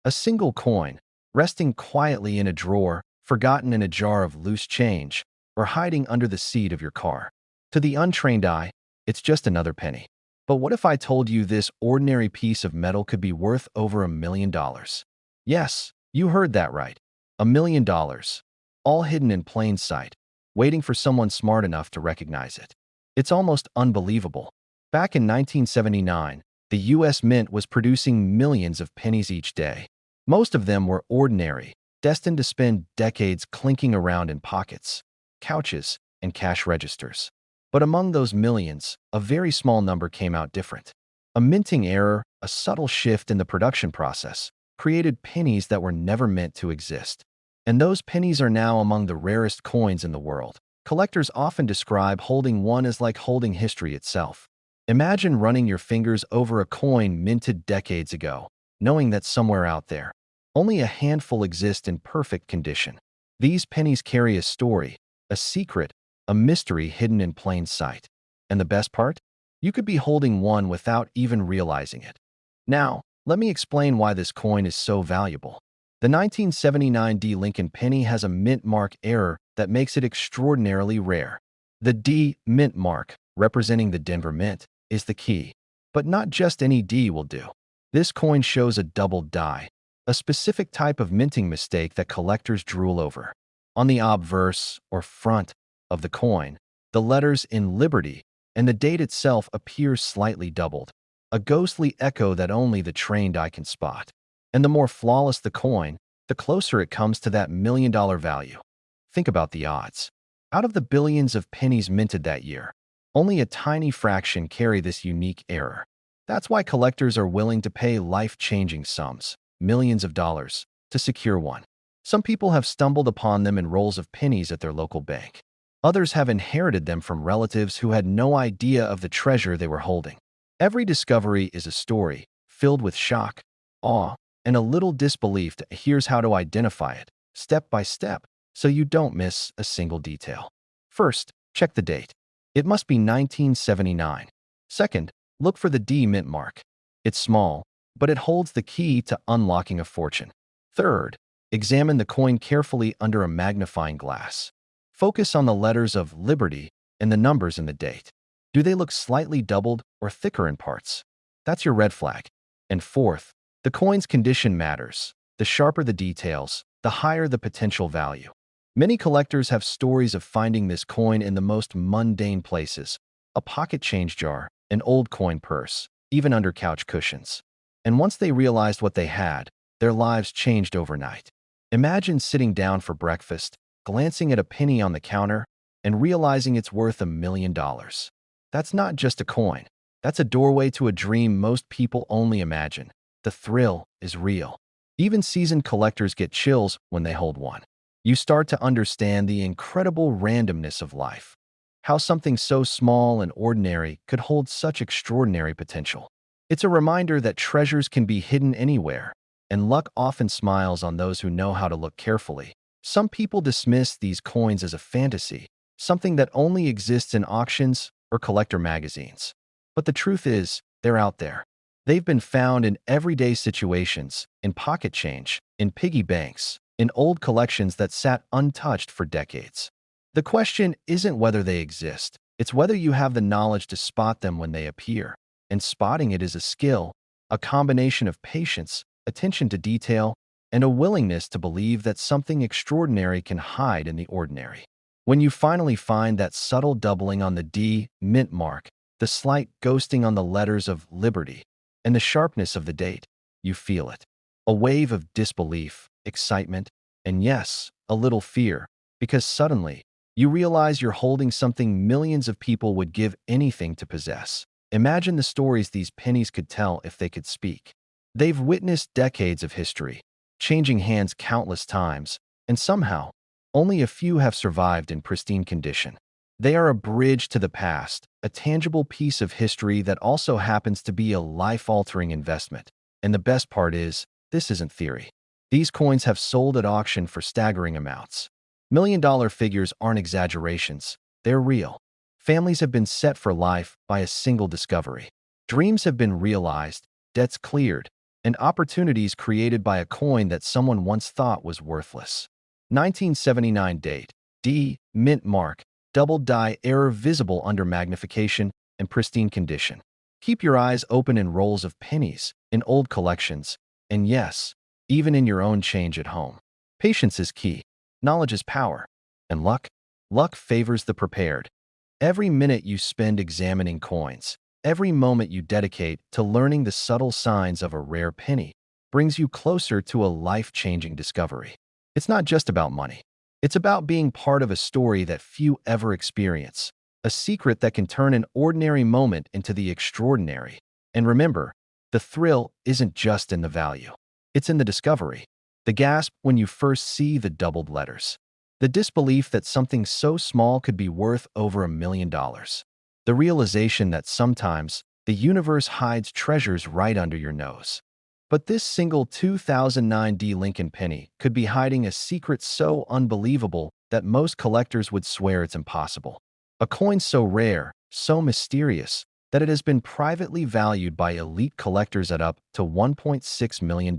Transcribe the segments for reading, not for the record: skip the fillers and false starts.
A single coin, resting quietly in a drawer, forgotten in a jar of loose change, or hiding under the seat of your car. To the untrained eye, it's just another penny. But what if I told you this ordinary piece of metal could be worth over $1 million? Yes, you heard that right. $1 million. All hidden in plain sight, waiting for someone smart enough to recognize it. It's almost unbelievable. Back in 1979, the U.S. Mint was producing millions of pennies each day. Most of them were ordinary, destined to spend decades clinking around in pockets, couches, and cash registers. But among those millions, a very small number came out different. A minting error, a subtle shift in the production process, created pennies that were never meant to exist. And those pennies are now among the rarest coins in the world. Collectors often describe holding one as like holding history itself. Imagine running your fingers over a coin minted decades ago, knowing that somewhere out there, only a handful exist in perfect condition. These pennies carry a story, a secret, a mystery hidden in plain sight. And the best part? You could be holding one without even realizing it. Now, let me explain why this coin is so valuable. The 1979 D Lincoln penny has a mint mark error that makes it extraordinarily rare. The D mint mark, representing the Denver Mint, is the key. But not just any D will do. This coin shows a double die, a specific type of minting mistake that collectors drool over. On the obverse, or front, of the coin, the letters in Liberty and the date itself appear slightly doubled, a ghostly echo that only the trained eye can spot. And the more flawless the coin, the closer it comes to that million-dollar value. Think about the odds. Out of the billions of pennies minted that year, only a tiny fraction carry this unique error. That's why collectors are willing to pay life-changing sums, millions of dollars, to secure one. Some people have stumbled upon them in rolls of pennies at their local bank. Others have inherited them from relatives who had no idea of the treasure they were holding. Every discovery is a story, filled with shock, awe, and a little disbelief. Here's how to identify it, step by step, so you don't miss a single detail. First, check the date. It must be 1979. Second, look for the D mint mark. It's small, but it holds the key to unlocking a fortune. Third, examine the coin carefully under a magnifying glass. Focus on the letters of Liberty and the numbers in the date. Do they look slightly doubled or thicker in parts? That's your red flag. And fourth, the coin's condition matters. The sharper the details, the higher the potential value. Many collectors have stories of finding this coin in the most mundane places: a pocket change jar, an old coin purse, even under couch cushions. And once they realized what they had, their lives changed overnight. Imagine sitting down for breakfast, glancing at a penny on the counter, and realizing it's worth $1 million. That's not just a coin. That's a doorway to a dream most people only imagine. The thrill is real. Even seasoned collectors get chills when they hold one. You start to understand the incredible randomness of life. How something so small and ordinary could hold such extraordinary potential. It's a reminder that treasures can be hidden anywhere, and luck often smiles on those who know how to look carefully. Some people dismiss these coins as a fantasy, something that only exists in auctions or collector magazines. But the truth is, they're out there. They've been found in everyday situations, in pocket change, in piggy banks, in old collections that sat untouched for decades. The question isn't whether they exist, it's whether you have the knowledge to spot them when they appear. And spotting it is a skill, a combination of patience, attention to detail, and a willingness to believe that something extraordinary can hide in the ordinary. When you finally find that subtle doubling on the D mint mark, the slight ghosting on the letters of Liberty, and the sharpness of the date, you feel it. A wave of disbelief, excitement, and yes, a little fear, because suddenly, you realize you're holding something millions of people would give anything to possess. Imagine the stories these pennies could tell if they could speak. They've witnessed decades of history, changing hands countless times, and somehow, only a few have survived in pristine condition. They are a bridge to the past, a tangible piece of history that also happens to be a life-altering investment. And the best part is, this isn't theory. These coins have sold at auction for staggering amounts. Million-dollar figures aren't exaggerations, they're real. Families have been set for life by a single discovery. Dreams have been realized, debts cleared, and opportunities created by a coin that someone once thought was worthless. 1979 date, D, mint mark, double die error visible under magnification and pristine condition. Keep your eyes open in rolls of pennies, in old collections, and yes, even in your own change at home. Patience is key, knowledge is power, and luck favors the prepared. Every minute you spend examining coins, every moment you dedicate to learning the subtle signs of a rare penny, brings you closer to a life-changing discovery. It's not just about money. It's about being part of a story that few ever experience, a secret that can turn an ordinary moment into the extraordinary. And remember, the thrill isn't just in the value. It's in the discovery. The gasp when you first see the doubled letters. The disbelief that something so small could be worth over $1 million. The realization that sometimes the universe hides treasures right under your nose. But this single 2009 D Lincoln penny could be hiding a secret so unbelievable that most collectors would swear it's impossible. A coin so rare, so mysterious, that it has been privately valued by elite collectors at up to $1.6 million.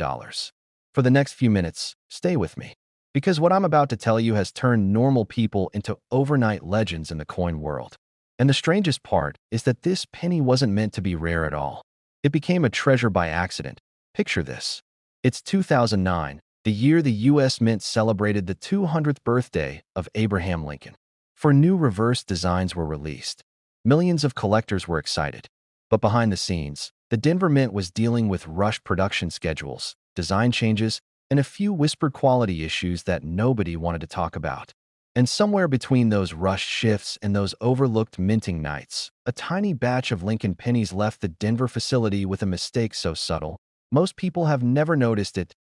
For the next few minutes, stay with me, because what I'm about to tell you has turned normal people into overnight legends in the coin world. And the strangest part is that this penny wasn't meant to be rare at all. It became a treasure by accident. Picture this. It's 2009, the year the U.S. Mint celebrated the 200th birthday of Abraham Lincoln. Four new reverse designs were released. Millions of collectors were excited. But behind the scenes, the Denver Mint was dealing with rushed production schedules, design changes, and a few whispered quality issues that nobody wanted to talk about. And somewhere between those rushed shifts and those overlooked minting nights, a tiny batch of Lincoln pennies left the Denver facility with a mistake so subtle, most people have never noticed it.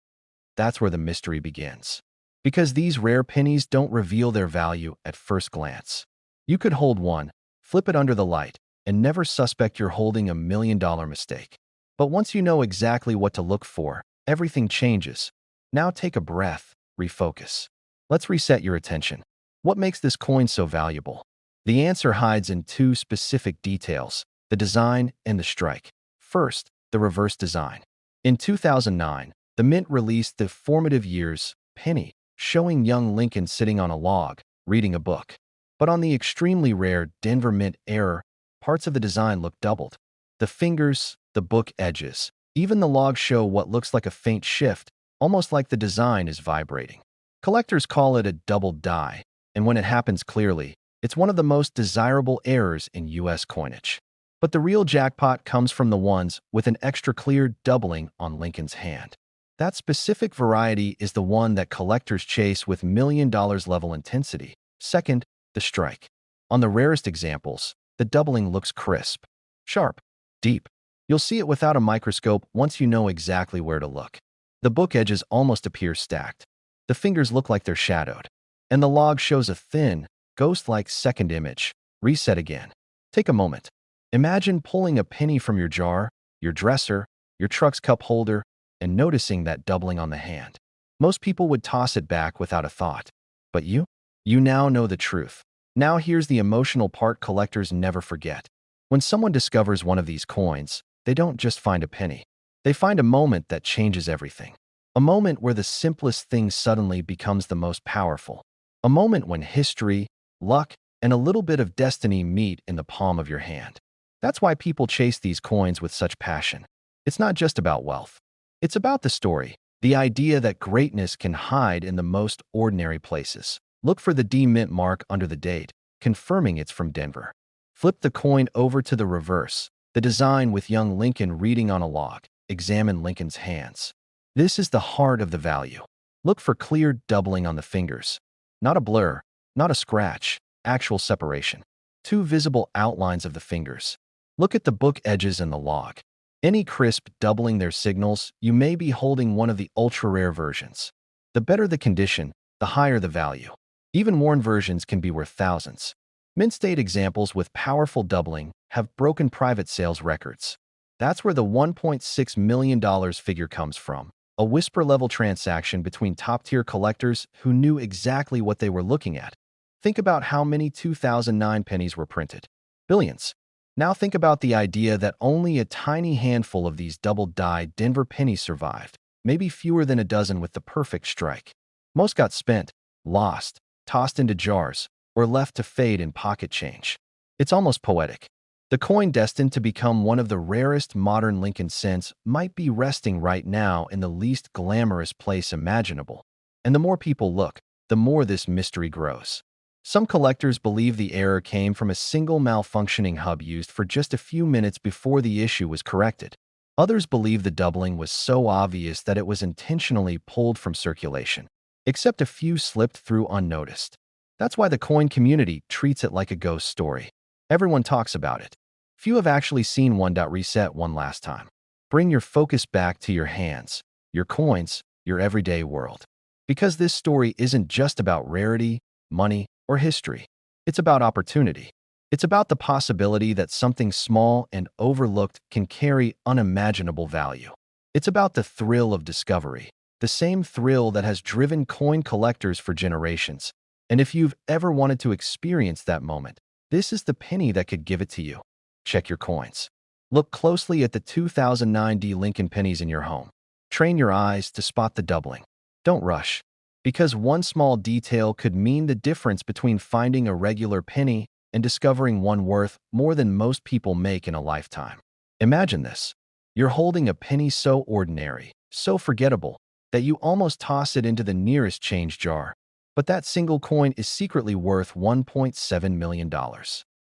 That's where the mystery begins. Because these rare pennies don't reveal their value at first glance. You could hold one, flip it under the light, and never suspect you're holding a $1 million mistake. But once you know exactly what to look for, everything changes. Now take a breath, refocus. Let's reset your attention. What makes this coin so valuable? The answer hides in two specific details, the design and the strike. First, the reverse design. In 2009, the Mint released the formative years penny, showing young Lincoln sitting on a log, reading a book. But on the extremely rare Denver Mint error, parts of the design look doubled. The fingers, the book edges, even the log show what looks like a faint shift, almost like the design is vibrating. Collectors call it a double die, and when it happens clearly, it's one of the most desirable errors in U.S. coinage. But the real jackpot comes from the ones with an extra clear doubling on Lincoln's hand. That specific variety is the one that collectors chase with $1 million level intensity. Second, the strike. On the rarest examples, the doubling looks crisp, sharp, deep. You'll see it without a microscope once you know exactly where to look. The book edges almost appear stacked. The fingers look like they're shadowed. And the log shows a thin, ghost-like second image. Reset again. Take a moment. Imagine pulling a penny from your jar, your dresser, your truck's cup holder, and noticing that doubling on the hand. Most people would toss it back without a thought. But you? You now know the truth. Now here's the emotional part collectors never forget. When someone discovers one of these coins, they don't just find a penny. They find a moment that changes everything. A moment where the simplest thing suddenly becomes the most powerful. A moment when history, luck, and a little bit of destiny meet in the palm of your hand. That's why people chase these coins with such passion. It's not just about wealth. It's about the story, the idea that greatness can hide in the most ordinary places. Look for the D Mint mark under the date, confirming it's from Denver. Flip the coin over to the reverse, the design with young Lincoln reading on a log. Examine Lincoln's hands. This is the heart of the value. Look for clear doubling on the fingers. Not a blur, not a scratch, actual separation. Two visible outlines of the fingers. Look at the book edges and the log. Any crisp doubling their signals, you may be holding one of the ultra-rare versions. The better the condition, the higher the value. Even worn versions can be worth thousands. Mint state examples with powerful doubling have broken private sales records. That's where the $1.6 million figure comes from. A whisper-level transaction between top-tier collectors who knew exactly what they were looking at. Think about how many 2009 pennies were printed. Billions. Now think about the idea that only a tiny handful of these double-die Denver pennies survived, maybe fewer than a dozen with the perfect strike. Most got spent, lost, tossed into jars, or left to fade in pocket change. It's almost poetic. The coin destined to become one of the rarest modern Lincoln cents might be resting right now in the least glamorous place imaginable. And the more people look, the more this mystery grows. Some collectors believe the error came from a single malfunctioning hub used for just a few minutes before the issue was corrected. Others believe the doubling was so obvious that it was intentionally pulled from circulation, except a few slipped through unnoticed. That's why the coin community treats it like a ghost story. Everyone talks about it. Few have actually seen one. Reset one last time. Bring your focus back to your hands, your coins, your everyday world. Because this story isn't just about rarity, money, or history. It's about opportunity. It's about the possibility that something small and overlooked can carry unimaginable value. It's about the thrill of discovery, the same thrill that has driven coin collectors for generations. And if you've ever wanted to experience that moment, this is the penny that could give it to you. Check your coins. Look closely at the 2009 Lincoln pennies in your home. Train your eyes to spot the doubling. Don't rush, because one small detail could mean the difference between finding a regular penny and discovering one worth more than most people make in a lifetime. Imagine this. You're holding a penny so ordinary, so forgettable, that you almost toss it into the nearest change jar. But that single coin is secretly worth $1.7 million.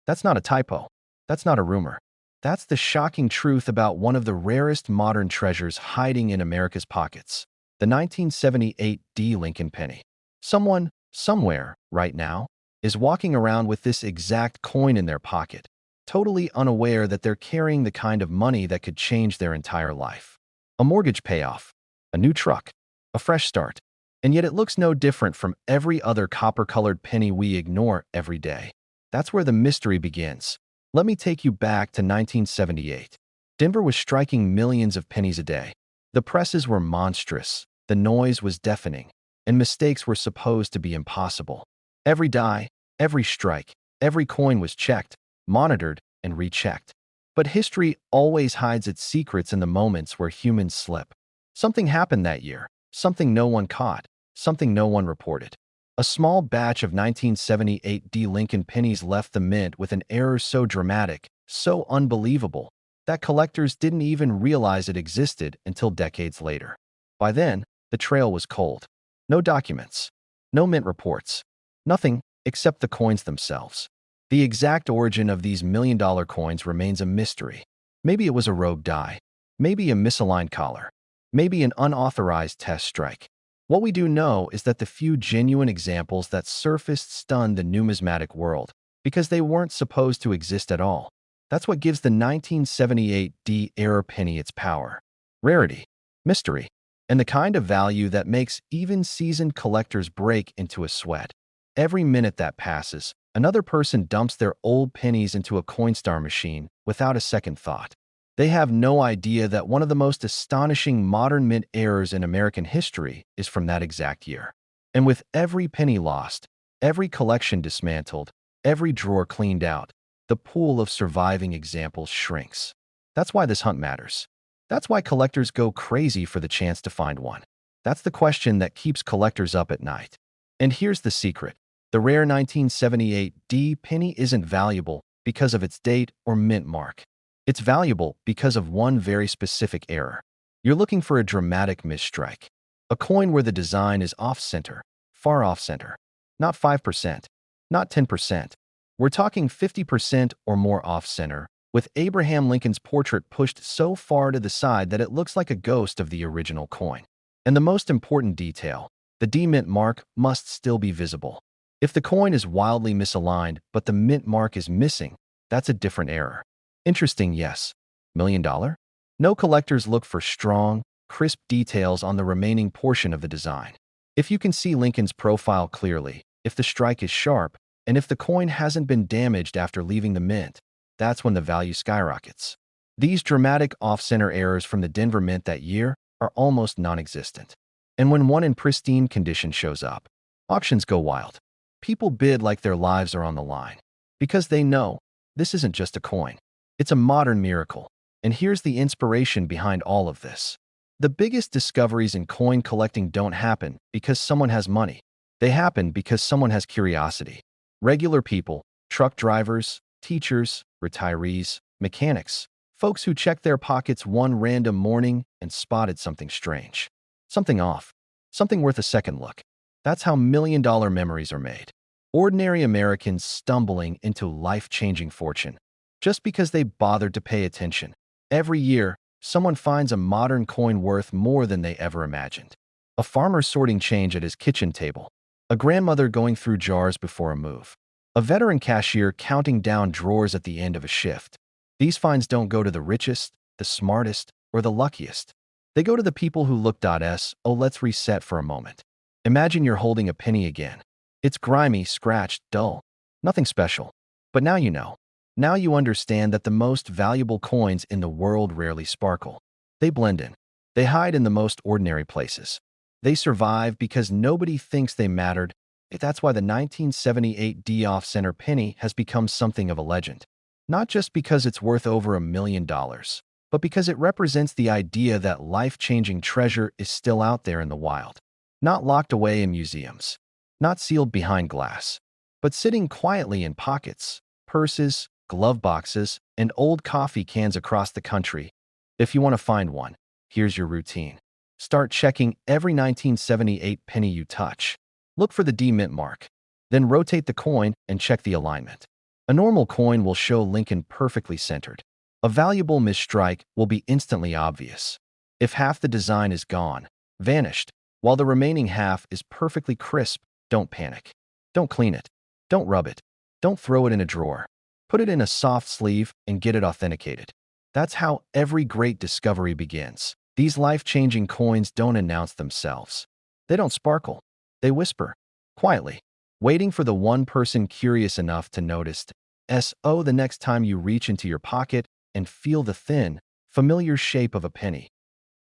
That's not a typo. That's not a rumor. That's the shocking truth about one of the rarest modern treasures hiding in America's pockets. The 1978 Lincoln penny. Someone, somewhere, right now, is walking around with this exact coin in their pocket, totally unaware that they're carrying the kind of money that could change their entire life. A mortgage payoff, a new truck, a fresh start. And yet it looks no different from every other copper-colored penny we ignore every day. That's where the mystery begins. Let me take you back to 1978. Denver was striking millions of pennies a day. The presses were monstrous. The noise was deafening, and mistakes were supposed to be impossible. Every die, every strike, every coin was checked, monitored, and rechecked. But history always hides its secrets in the moments where humans slip. Something happened that year, something no one caught, something no one reported. A small batch of 1978 Lincoln pennies left the mint with an error so dramatic, so unbelievable, that collectors didn't even realize it existed until decades later. By then, the trail was cold. No documents, no mint reports, nothing except the coins themselves. The exact origin of these million-dollar coins remains a mystery. Maybe it was a rogue die, maybe a misaligned collar, maybe an unauthorized test strike. What we do know is that the few genuine examples that surfaced stunned the numismatic world because they weren't supposed to exist at all. That's what gives the 1978 error penny its power. Rarity, mystery, and the kind of value that makes even seasoned collectors break into a sweat. Every minute that passes, another person dumps their old pennies into a Coinstar machine without a second thought. They have no idea that one of the most astonishing modern mint errors in American history is from that exact year. And with every penny lost, every collection dismantled, every drawer cleaned out, the pool of surviving examples shrinks. That's why this hunt matters. That's why collectors go crazy for the chance to find one. That's the question that keeps collectors up at night. And here's the secret. The rare 1978 penny isn't valuable because of its date or mint mark. It's valuable because of one very specific error. You're looking for a dramatic misstrike. A coin where the design is off-center, far off-center. Not 5%, not 10%. We're talking 50% or more off-center, with Abraham Lincoln's portrait pushed so far to the side that it looks like a ghost of the original coin. And the most important detail, the mint mark must still be visible. If the coin is wildly misaligned, but the mint mark is missing, that's a different error. Interesting, yes. $1 million? No, collectors look for strong, crisp details on the remaining portion of the design. If you can see Lincoln's profile clearly, if the strike is sharp, and if the coin hasn't been damaged after leaving the mint, that's when the value skyrockets. These dramatic off-center errors from the Denver Mint that year are almost non-existent. And when one in pristine condition shows up, auctions go wild. People bid like their lives are on the line, because they know this isn't just a coin. It's a modern miracle. And here's the inspiration behind all of this. The biggest discoveries in coin collecting don't happen because someone has money. They happen because someone has curiosity. Regular people, truck drivers, teachers, retirees, mechanics, folks who checked their pockets one random morning and spotted something strange. Something off. Something worth a second look. That's how million-dollar memories are made. Ordinary Americans stumbling into life-changing fortune just because they bothered to pay attention. Every year, someone finds a modern coin worth more than they ever imagined. A farmer sorting change at his kitchen table. A grandmother going through jars before a move. A veteran cashier counting down drawers at the end of a shift. These finds don't go to the richest, the smartest, or the luckiest. They go to the people who looked oh, let's reset for a moment. Imagine you're holding a penny again. It's grimy, scratched, dull. Nothing special. But now you know. Now you understand that the most valuable coins in the world rarely sparkle. They blend in. They hide in the most ordinary places. They survive because nobody thinks they mattered. That's why the 1978 off-center penny has become something of a legend. Not just because it's worth over $1 million, but because it represents the idea that life-changing treasure is still out there in the wild. Not locked away in museums. Not sealed behind glass. But sitting quietly in pockets, purses, glove boxes, and old coffee cans across the country. If you want to find one, here's your routine. Start checking every 1978 penny you touch. Look for the D mint mark. Then rotate the coin and check the alignment. A normal coin will show Lincoln perfectly centered. A valuable misstrike will be instantly obvious. If half the design is gone, vanished, while the remaining half is perfectly crisp, don't panic. Don't clean it. Don't rub it. Don't throw it in a drawer. Put it in a soft sleeve and get it authenticated. That's how every great discovery begins. These life-changing coins don't announce themselves. They don't sparkle. They whisper, quietly, waiting for the one person curious enough to notice. The next time you reach into your pocket and feel the thin, familiar shape of a penny.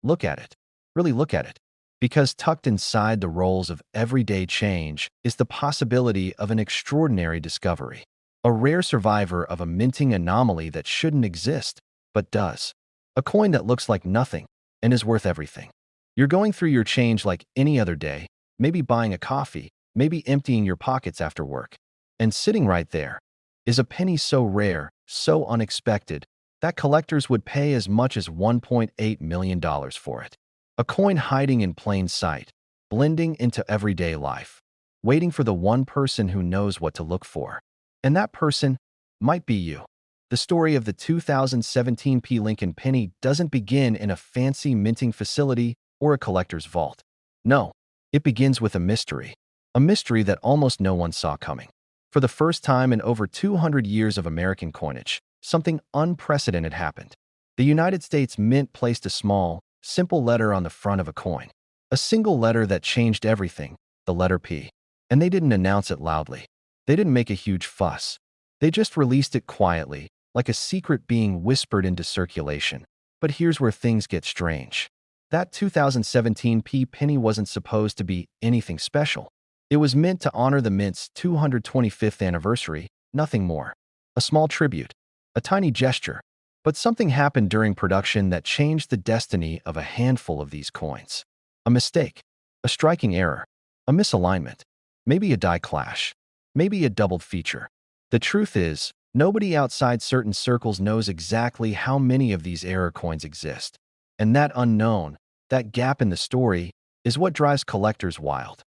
Look at it. Really look at it. Because tucked inside the rolls of everyday change is the possibility of an extraordinary discovery. A rare survivor of a minting anomaly that shouldn't exist, but does. A coin that looks like nothing and is worth everything. You're going through your change like any other day, maybe buying a coffee, maybe emptying your pockets after work. And sitting right there is a penny so rare, so unexpected, that collectors would pay as much as $1.8 million for it. A coin hiding in plain sight, blending into everyday life, waiting for the one person who knows what to look for. And that person might be you. The story of the 2017 Lincoln penny doesn't begin in a fancy minting facility or a collector's vault. No, it begins with a mystery that almost no one saw coming. For the first time in over 200 years of American coinage, something unprecedented happened. The United States Mint placed a small, simple letter on the front of a coin. A single letter that changed everything, the letter P. And they didn't announce it loudly. They didn't make a huge fuss. They just released it quietly, like a secret being whispered into circulation. But here's where things get strange. That 2017 penny wasn't supposed to be anything special. It was meant to honor the Mint's 225th anniversary, nothing more. A small tribute. A tiny gesture. But something happened during production that changed the destiny of a handful of these coins. A mistake. A striking error. A misalignment. Maybe a die clash. Maybe a doubled feature. The truth is, nobody outside certain circles knows exactly how many of these error coins exist. And that unknown, that gap in the story, is what drives collectors wild.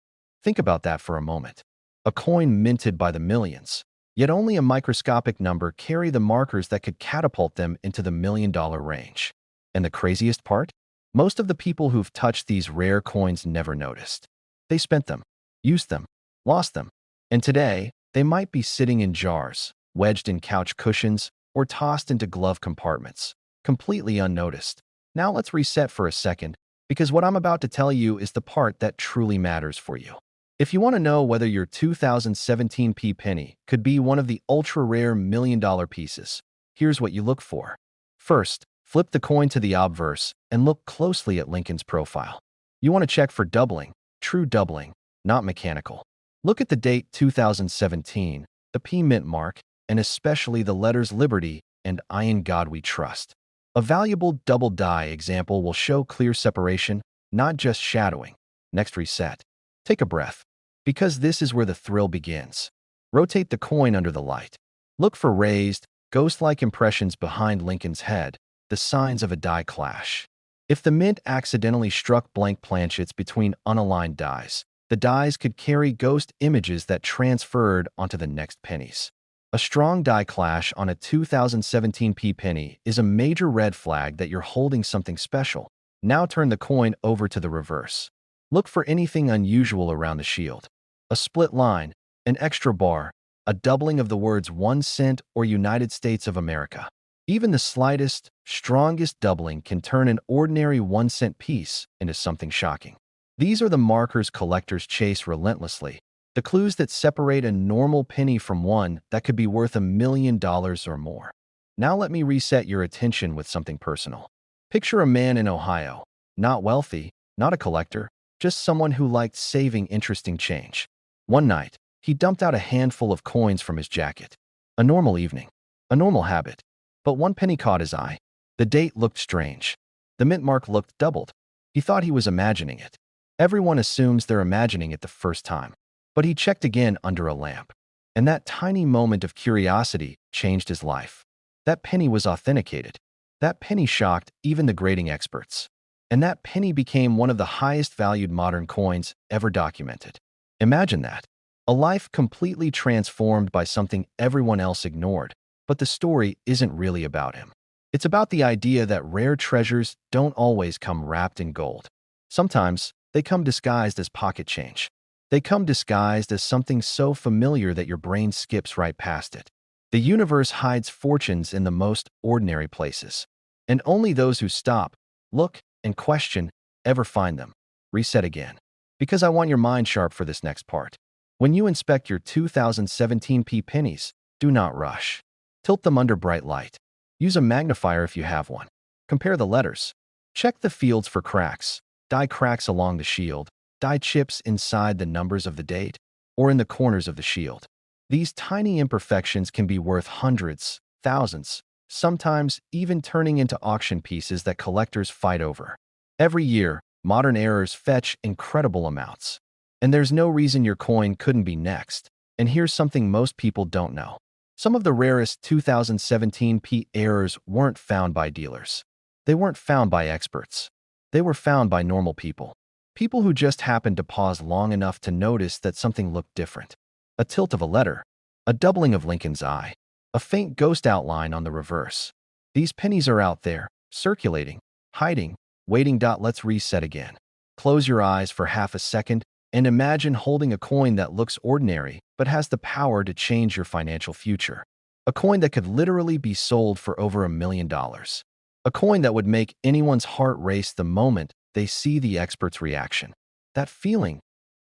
Think about that for a moment. A coin minted by the millions, yet only a microscopic number carry the markers that could catapult them into the million-dollar range. And the craziest part? Most of the people who've touched these rare coins never noticed. They spent them, used them, lost them. And today, they might be sitting in jars, wedged in couch cushions, or tossed into glove compartments, completely unnoticed. Now let's reset for a second, because what I'm about to tell you is the part that truly matters for you. If you want to know whether your 2017 penny could be one of the ultra-rare million-dollar pieces, here's what you look for. First, flip the coin to the obverse and look closely at Lincoln's profile. You want to check for doubling, true doubling, not mechanical. Look at the date 2017, the mint mark, and especially the letters Liberty and I in God We Trust. A valuable double die example will show clear separation, not just shadowing. Next, reset. Take a breath, because this is where the thrill begins. Rotate the coin under the light. Look for raised, ghost-like impressions behind Lincoln's head, the signs of a die clash. If the mint accidentally struck blank planchets between unaligned dies, the dies could carry ghost images that transferred onto the next pennies. A strong die clash on a 2017 penny is a major red flag that you're holding something special. Now turn the coin over to the reverse. Look for anything unusual around the shield. A split line, an extra bar, a doubling of the words 1 cent or United States of America. Even the slightest, strongest doubling can turn an ordinary 1-cent piece into something shocking. These are the markers collectors chase relentlessly, the clues that separate a normal penny from one that could be worth $1 million or more. Now let me reset your attention with something personal. Picture a man in Ohio, not wealthy, not a collector, just someone who liked saving interesting change. One night, he dumped out a handful of coins from his jacket. A normal evening, a normal habit. But one penny caught his eye. The date looked strange. The mint mark looked doubled. He thought he was imagining it. Everyone assumes they're imagining it the first time. But he checked again under a lamp. And that tiny moment of curiosity changed his life. That penny was authenticated. That penny shocked even the grading experts. And that penny became one of the highest valued modern coins ever documented. Imagine that. A life completely transformed by something everyone else ignored. But the story isn't really about him. It's about the idea that rare treasures don't always come wrapped in gold. Sometimes, they come disguised as pocket change. They come disguised as something so familiar that your brain skips right past it. The universe hides fortunes in the most ordinary places. And only those who stop, look, and question ever find them. Reset again. Because I want your mind sharp for this next part. When you inspect your 2017 pennies, do not rush. Tilt them under bright light. Use a magnifier if you have one. Compare the letters. Check the fields for cracks, die cracks along the shield, die chips inside the numbers of the date, or in the corners of the shield. These tiny imperfections can be worth hundreds, thousands, sometimes even turning into auction pieces that collectors fight over. Every year, modern errors fetch incredible amounts. And there's no reason your coin couldn't be next. And here's something most people don't know. Some of the rarest 2017 errors weren't found by dealers. They weren't found by experts. They were found by normal people. People who just happened to pause long enough to notice that something looked different. A tilt of a letter, a doubling of Lincoln's eye, a faint ghost outline on the reverse. These pennies are out there, circulating, hiding, waiting. Let's reset again. Close your eyes for half a second and imagine holding a coin that looks ordinary but has the power to change your financial future. A coin that could literally be sold for over $1 million. A coin that would make anyone's heart race the moment they see the expert's reaction. That feeling,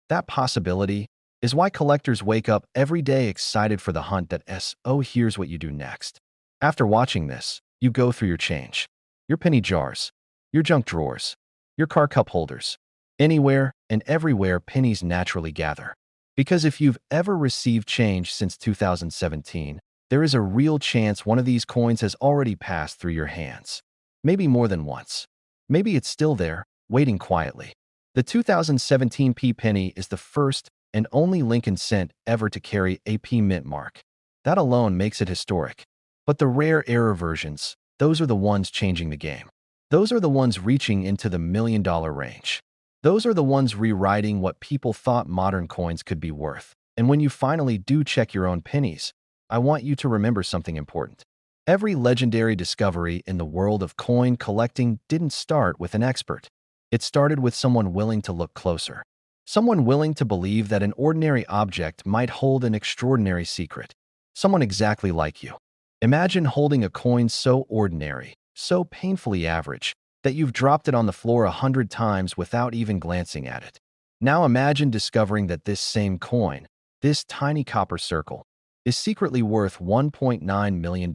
that possibility, is why collectors wake up every day excited for the hunt. Here's what you do next. After watching this, you go through your change, your penny jars, your junk drawers, your car cup holders. Anywhere and everywhere pennies naturally gather. Because if you've ever received change since 2017, there is a real chance one of these coins has already passed through your hands. Maybe more than once. Maybe it's still there, waiting quietly. The 2017 penny is the first and only Lincoln cent ever to carry a mint mark. That alone makes it historic. But the rare error versions, those are the ones changing the game. Those are the ones reaching into the $1 million range. Those are the ones rewriting what people thought modern coins could be worth. And when you finally do check your own pennies, I want you to remember something important. Every legendary discovery in the world of coin collecting didn't start with an expert. It started with someone willing to look closer. Someone willing to believe that an ordinary object might hold an extraordinary secret. Someone exactly like you. Imagine holding a coin so ordinary, so painfully average, that you've dropped it on the floor 100 times without even glancing at it. Now imagine discovering that this same coin, this tiny copper circle, is secretly worth $1.9 million.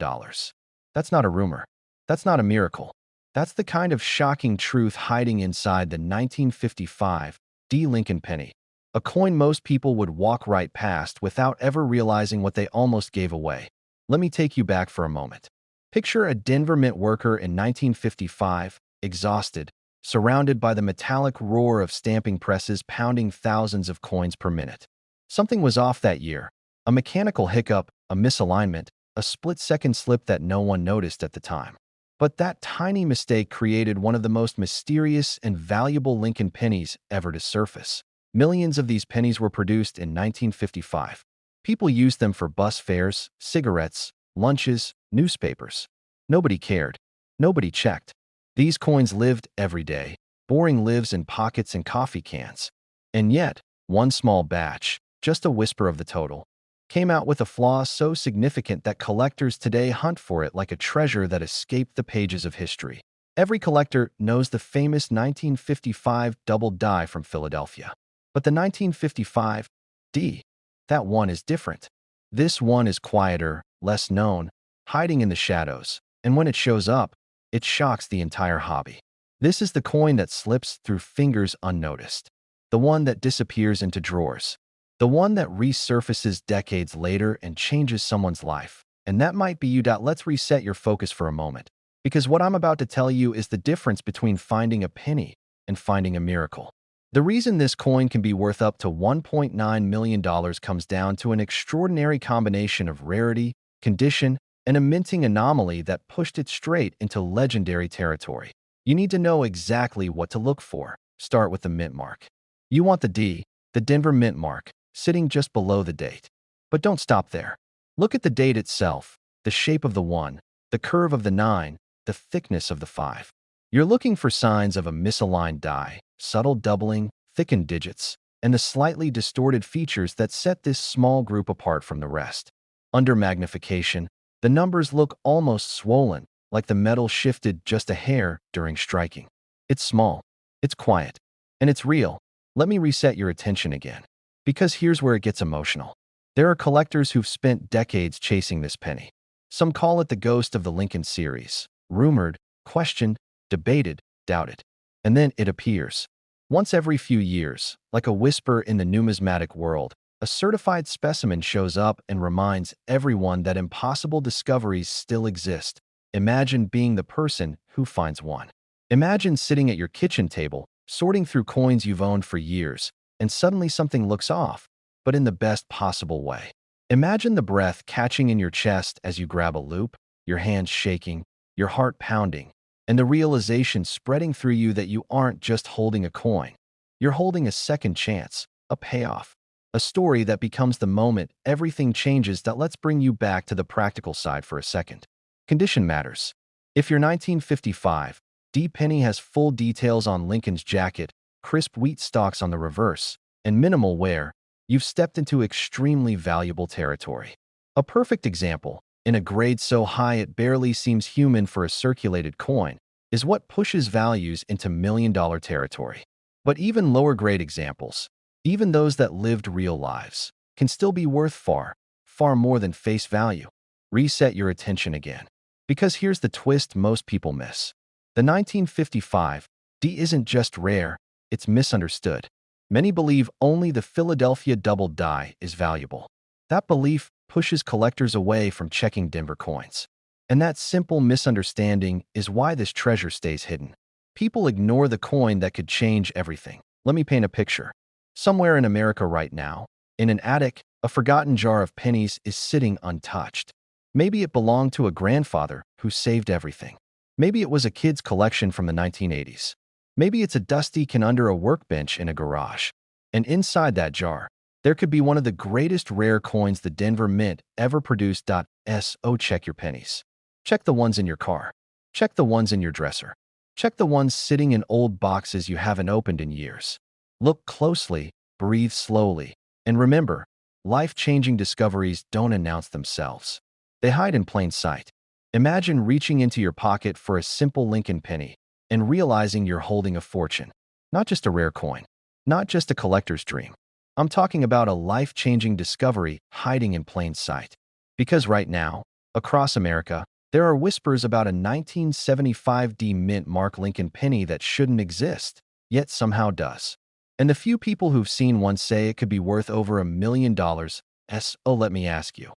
That's not a rumor. That's not a miracle. That's the kind of shocking truth hiding inside the 1955 Lincoln penny, a coin most people would walk right past without ever realizing what they almost gave away. Let me take you back for a moment. Picture a Denver Mint worker in 1955, exhausted, surrounded by the metallic roar of stamping presses pounding thousands of coins per minute. Something was off that year. A mechanical hiccup, a misalignment, a split-second slip that no one noticed at the time. But that tiny mistake created one of the most mysterious and valuable Lincoln pennies ever to surface. Millions of these pennies were produced in 1955. People used them for bus fares, cigarettes, lunches, newspapers. Nobody cared. Nobody checked. These coins lived every day. Boring lives in pockets and coffee cans. And yet, one small batch, just a whisper of the total, came out with a flaw so significant that collectors today hunt for it like a treasure that escaped the pages of history. Every collector knows the famous 1955 double die from Philadelphia. But the 1955 D, that one is different. This one is quieter, less known, hiding in the shadows, and when it shows up, it shocks the entire hobby. This is the coin that slips through fingers unnoticed, the one that disappears into drawers, the one that resurfaces decades later and changes someone's life. And that might be you. Let's reset your focus for a moment, because what I'm about to tell you is the difference between finding a penny and finding a miracle. The reason this coin can be worth up to $1.9 million comes down to an extraordinary combination of rarity, condition, and a minting anomaly that pushed it straight into legendary territory. You need to know exactly what to look for. Start with the mint mark. You want the D, the Denver Mint mark, sitting just below the date. But don't stop there. Look at the date itself, the shape of the 1, the curve of the 9, the thickness of the 5. You're looking for signs of a misaligned die, subtle doubling, thickened digits, and the slightly distorted features that set this small group apart from the rest. Under magnification, the numbers look almost swollen, like the metal shifted just a hair during striking. It's small, it's quiet, and it's real. Let me reset your attention again, because here's where it gets emotional. There are collectors who've spent decades chasing this penny. Some call it the ghost of the Lincoln series. Rumored, questioned, debated, doubted. And then it appears. Once every few years, like a whisper in the numismatic world, a certified specimen shows up and reminds everyone that impossible discoveries still exist. Imagine being the person who finds one. Imagine sitting at your kitchen table, sorting through coins you've owned for years, and suddenly something looks off, but in the best possible way. Imagine the breath catching in your chest as you grab a loop, your hands shaking, your heart pounding, and the realization spreading through you that you aren't just holding a coin. You're holding a second chance, a payoff, a story that becomes the moment everything changes. Let's bring you back to the practical side for a second. Condition matters. If your 1955 D penny has full details on Lincoln's jacket, crisp wheat stalks on the reverse, and minimal wear, you've stepped into extremely valuable territory. A perfect example, in a grade so high it barely seems human for a circulated coin, is what pushes values into million-dollar territory. But even lower-grade examples, even those that lived real lives, can still be worth far, far more than face value. Reset your attention again. Because here's the twist most people miss. The 1955 D isn't just rare, it's misunderstood. Many believe only the Philadelphia double die is valuable. That belief pushes collectors away from checking Denver coins. And that simple misunderstanding is why this treasure stays hidden. People ignore the coin that could change everything. Let me paint a picture. Somewhere in America right now, in an attic, a forgotten jar of pennies is sitting untouched. Maybe it belonged to a grandfather who saved everything. Maybe it was a kid's collection from the 1980s. Maybe it's a dusty can under a workbench in a garage. And inside that jar, there could be one of the greatest rare coins the Denver Mint ever produced. So check your pennies. Check the ones in your car. Check the ones in your dresser. Check the ones sitting in old boxes you haven't opened in years. Look closely, breathe slowly, and remember, life-changing discoveries don't announce themselves. They hide in plain sight. Imagine reaching into your pocket for a simple Lincoln penny and realizing you're holding a fortune. Not just a rare coin, not just a collector's dream. I'm talking about a life-changing discovery hiding in plain sight. Because right now, across America, there are whispers about a 1975 D Mint mark Lincoln penny that shouldn't exist, yet somehow does. And the few people who've seen one say it could be worth over $1 million. So let me ask you,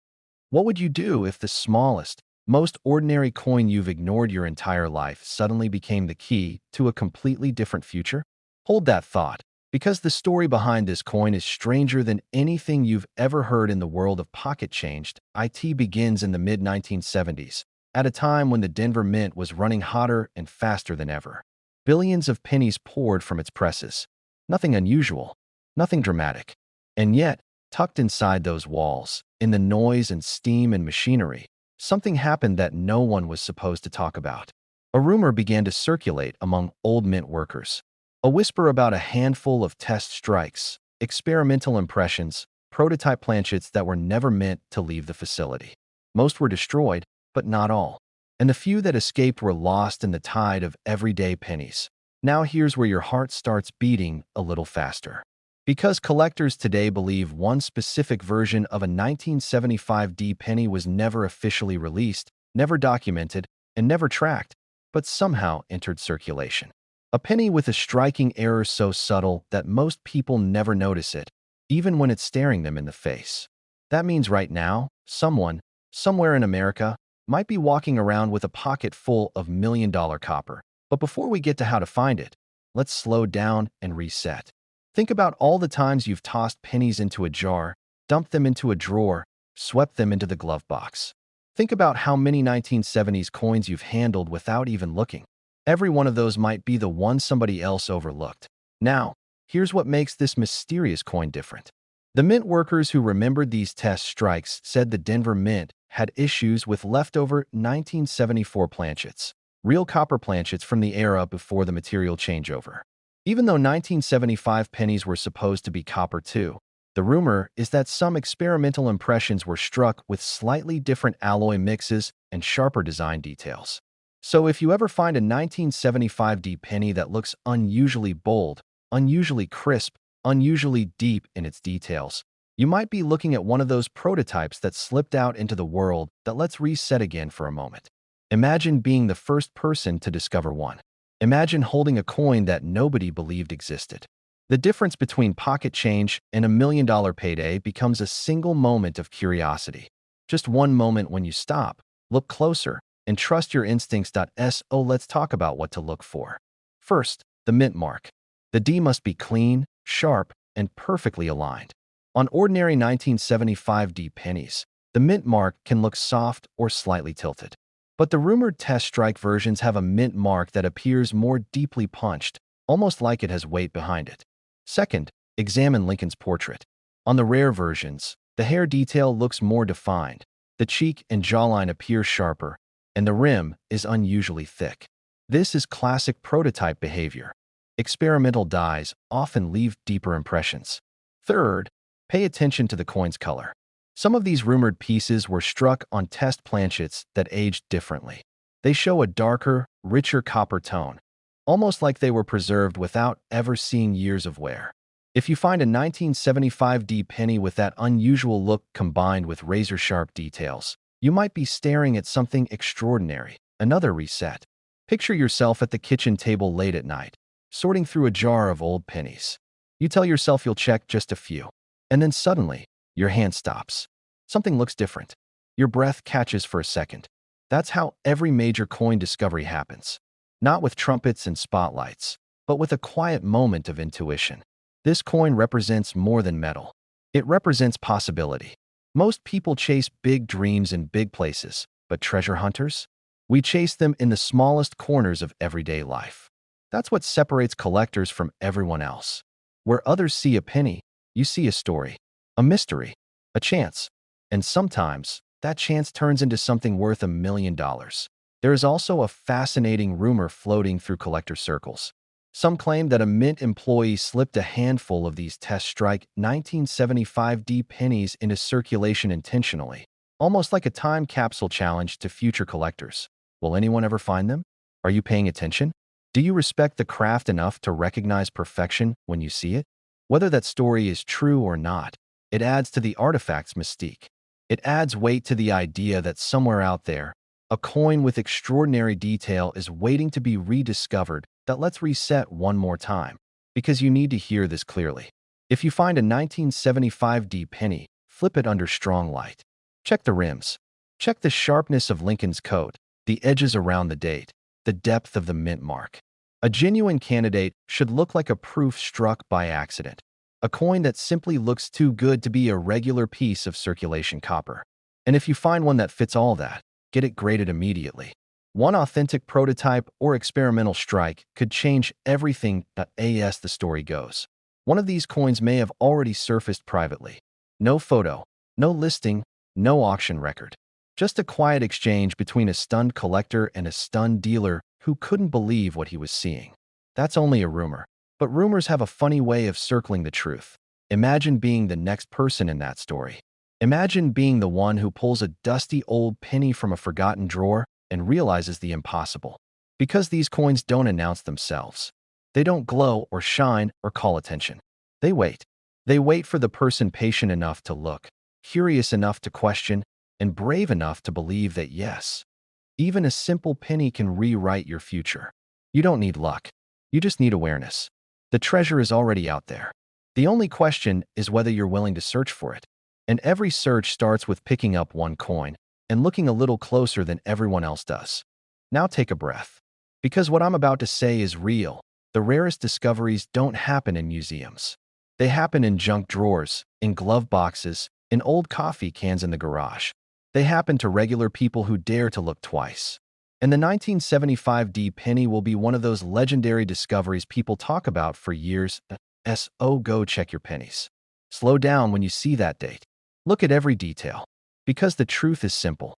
What would you do if the smallest, most ordinary coin you've ignored your entire life suddenly became the key to a completely different future? Hold that thought, because the story behind this coin is stranger than anything you've ever heard in the world of pocket change. It begins in the mid-1970s, at a time when the Denver Mint was running hotter and faster than ever. Billions of pennies poured from its presses. Nothing unusual, nothing dramatic. And yet, tucked inside those walls, in the noise and steam and machinery, something happened that no one was supposed to talk about. A rumor began to circulate among old mint workers. A whisper about a handful of test strikes, experimental impressions, prototype planchets that were never meant to leave the facility. Most were destroyed, but not all. And the few that escaped were lost in the tide of everyday pennies. Now here's where your heart starts beating a little faster. Because collectors today believe one specific version of a 1975 D penny was never officially released, never documented, and never tracked, but somehow entered circulation. A penny with a striking error so subtle that most people never notice it, even when it's staring them in the face. That means right now, someone, somewhere in America, might be walking around with a pocket full of million-dollar copper. But before we get to how to find it, let's slow down and reset. Think about all the times you've tossed pennies into a jar, dumped them into a drawer, swept them into the glove box. Think about how many 1970s coins you've handled without even looking. Every one of those might be the one somebody else overlooked. Now, here's what makes this mysterious coin different. The mint workers who remembered these test strikes said the Denver Mint had issues with leftover 1974 planchets, real copper planchets from the era before the material changeover. Even though 1975 pennies were supposed to be copper too, the rumor is that some experimental impressions were struck with slightly different alloy mixes and sharper design details. So if you ever find a 1975 D penny that looks unusually bold, unusually crisp, unusually deep in its details, you might be looking at one of those prototypes that slipped out into the world. Let's reset again for a moment. Imagine being the first person to discover one. Imagine holding a coin that nobody believed existed. The difference between pocket change and $1 million payday becomes a single moment of curiosity. Just one moment when you stop, look closer, and trust your instincts. So let's talk about what to look for. First, the mint mark. The D must be clean, sharp, and perfectly aligned. On ordinary 1975 D pennies, the mint mark can look soft or slightly tilted. But the rumored test strike versions have a mint mark that appears more deeply punched, almost like it has weight behind it. Second, examine Lincoln's portrait. On the rare versions, the hair detail looks more defined, the cheek and jawline appear sharper, and the rim is unusually thick. This is classic prototype behavior. Experimental dyes often leave deeper impressions. Third, pay attention to the coin's color. Some of these rumored pieces were struck on test planchets that aged differently. They show a darker, richer copper tone, almost like they were preserved without ever seeing years of wear. If you find a 1975 D penny with that unusual look combined with razor-sharp details, you might be staring at something extraordinary. Another reset. Picture yourself at the kitchen table late at night, sorting through a jar of old pennies. You tell yourself you'll check just a few, and then suddenly, your hand stops. Something looks different. Your breath catches for a second. That's how every major coin discovery happens. Not with trumpets and spotlights, but with a quiet moment of intuition. This coin represents more than metal. It represents possibility. Most people chase big dreams in big places, but treasure hunters? We chase them in the smallest corners of everyday life. That's what separates collectors from everyone else. Where others see a penny, you see a story, a mystery, a chance. And sometimes, that chance turns into something worth $1 million. There is also a fascinating rumor floating through collector circles. Some claim that a mint employee slipped a handful of these test strike 1975 D pennies into circulation intentionally, almost like a time capsule challenge to future collectors. Will anyone ever find them? Are you paying attention? Do you respect the craft enough to recognize perfection when you see it? Whether that story is true or not, it adds to the artifact's mystique. It adds weight to the idea that somewhere out there, a coin with extraordinary detail is waiting to be rediscovered. Let's reset one more time, because you need to hear this clearly. If you find a 1975 D penny, flip it under strong light. Check the rims. Check the sharpness of Lincoln's coat, the edges around the date, the depth of the mint mark. A genuine candidate should look like a proof struck by accident, a coin that simply looks too good to be a regular piece of circulation copper. And if you find one that fits all that, get it graded immediately. One authentic prototype or experimental strike could change everything. As the story goes, one of these coins may have already surfaced privately. No photo, no listing, no auction record. Just a quiet exchange between a stunned collector and a stunned dealer who couldn't believe what he was seeing. That's only a rumor, but rumors have a funny way of circling the truth. Imagine being the next person in that story. Imagine being the one who pulls a dusty old penny from a forgotten drawer and realizes the impossible. Because these coins don't announce themselves. They don't glow or shine or call attention. They wait. They wait for the person patient enough to look, curious enough to question, and brave enough to believe that yes, even a simple penny can rewrite your future. You don't need luck. You just need awareness. The treasure is already out there. The only question is whether you're willing to search for it. And every search starts with picking up one coin and looking a little closer than everyone else does. Now take a breath. Because what I'm about to say is real. The rarest discoveries don't happen in museums. They happen in junk drawers, in glove boxes, in old coffee cans in the garage. They happen to regular people who dare to look twice. And the 1975 D penny will be one of those legendary discoveries people talk about for years. So go check your pennies. Slow down when you see that date. Look at every detail. Because the truth is simple.